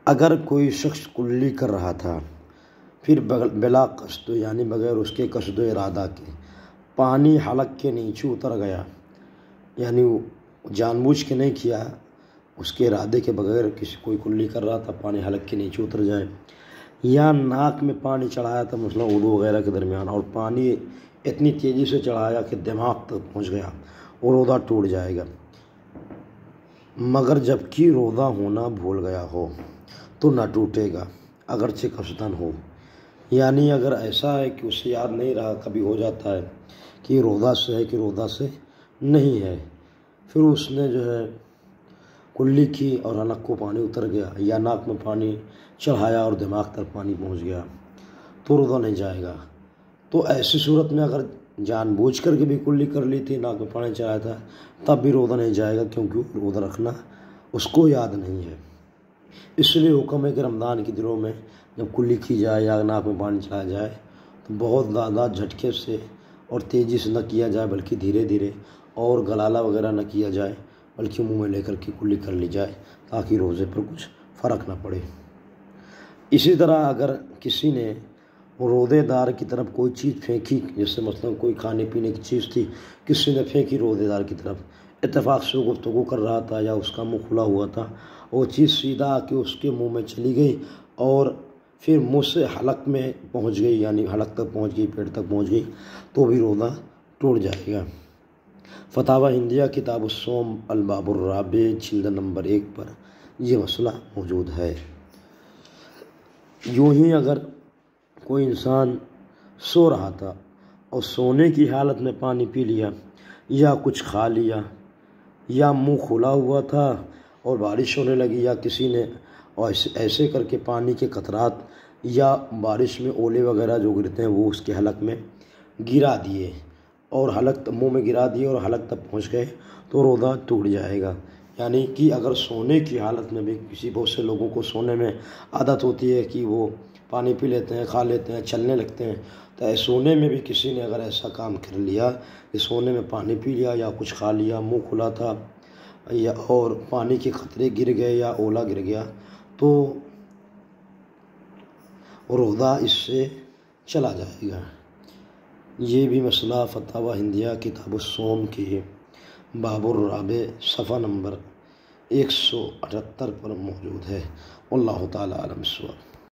اگر کوئی شخص کلی کر رہا تھا پھر بلا قصد یعنی بغیر اس کے قصد و ارادہ کے پانی حلق کے نیچے اتر گیا، یعنی وہ جان بوجھ کے نہیں کیا، اس کے ارادے کے بغیر کوئی کلی کر رہا تھا پانی حلق کے نیچے اتر جائے، یا ناک میں پانی چڑھایا تھا مثلا وضو وغیرہ کے درمیان اور پانی اتنی تیزی سے چڑھایا کہ دماغ تک پہنچ گیا، وہ روزہ ٹوٹ جائے گا، مگر جبکہ روزہ ہونا بھول گیا ہو تو نہ ٹوٹے گا اگرچہ قصداً ہو۔ یعنی اگر ایسا ہے کہ اسے یاد نہیں رہا، کبھی ہو جاتا ہے کہ روزہ سے ہے کہ روزہ سے نہیں ہے، پھر اس نے جو ہے کلی کی اور حلق کو پانی اتر گیا یا ناک میں پانی چڑھایا اور دماغ تک پانی پہنچ گیا تو روزہ نہیں جائے گا۔ تو ایسی صورت میں اگر جان بوجھ کر کے بھی کلی کر لی تھی، ناک میں پانی چڑھایا تھا، تب بھی روزہ نہیں جائے گا، کیونکہ روزہ رکھنا اس کو یاد نہیں ہے۔ اس لیے حکم ہے کہ رمضان کے دنوں میں جب کلی کی جائے یا ناک میں پانی چڑھایا جائے تو بہت زیادہ جھٹکے سے اور تیزی سے نہ کیا جائے، بلکہ دھیرے دھیرے، اور گلالہ وغیرہ نہ کیا جائے، بلکہ منہ میں لے کر کے کلی کر لی جائے تاکہ روزے پر کچھ فرق نہ پڑے۔ اسی طرح اگر کسی نے روزے دار کی طرف کوئی چیز پھینکی، جیسے مثلا کوئی کھانے پینے کی چیز تھی، کسی نے پھینکی روزے دار کی طرف، اتفاق سے گفتگو کر رہا تھا یا اس کا منہ کھلا ہوا تھا، وہ چیز سیدھا آ کے اس کے منہ میں چلی گئی اور پھر منہ سے حلق میں پہنچ گئی، یعنی حلق تک پہنچ گئی، پیٹ تک پہنچ گئی، تو بھی روزہ ٹوٹ جائے گا۔ فتاوی ہندیہ کتاب الصوم الباب الرابع جلد نمبر 1 پر یہ مسئلہ موجود ہے۔ یوں ہی اگر کوئی انسان سو رہا تھا اور سونے کی حالت میں پانی پی لیا یا کچھ کھا لیا یا منہ کھلا ہوا تھا اور بارش ہونے لگی یا کسی نے ایسے کر کے پانی کے قطرات یا بارش میں اولے وغیرہ جو گرتے ہیں وہ اس کے حلق میں گرا دیے اور حلق منہ میں گرا دیے اور حلق تک پہنچ گئے تو روزہ ٹوٹ جائے گا۔ یعنی کہ اگر سونے کی حالت میں بھی بہت سے لوگوں کو سونے میں عادت ہوتی ہے کہ وہ پانی پی لیتے ہیں، کھا لیتے ہیں، چلنے لگتے ہیں، تو سونے میں بھی کسی نے اگر ایسا کام کر لیا کہ سونے میں پانی پی لیا یا کچھ کھا لیا، منہ کھلا تھا یا اور پانی کے قطرے گر گئے یا اولا گر گیا تو روزہ اس سے چلا جائے گا۔ یہ بھی مسئلہ فتاوی ہندیہ کتاب الصوم کے باب الرابع صفحہ نمبر 178 پر موجود ہے۔ واللہ تعالی عالم بالصواب۔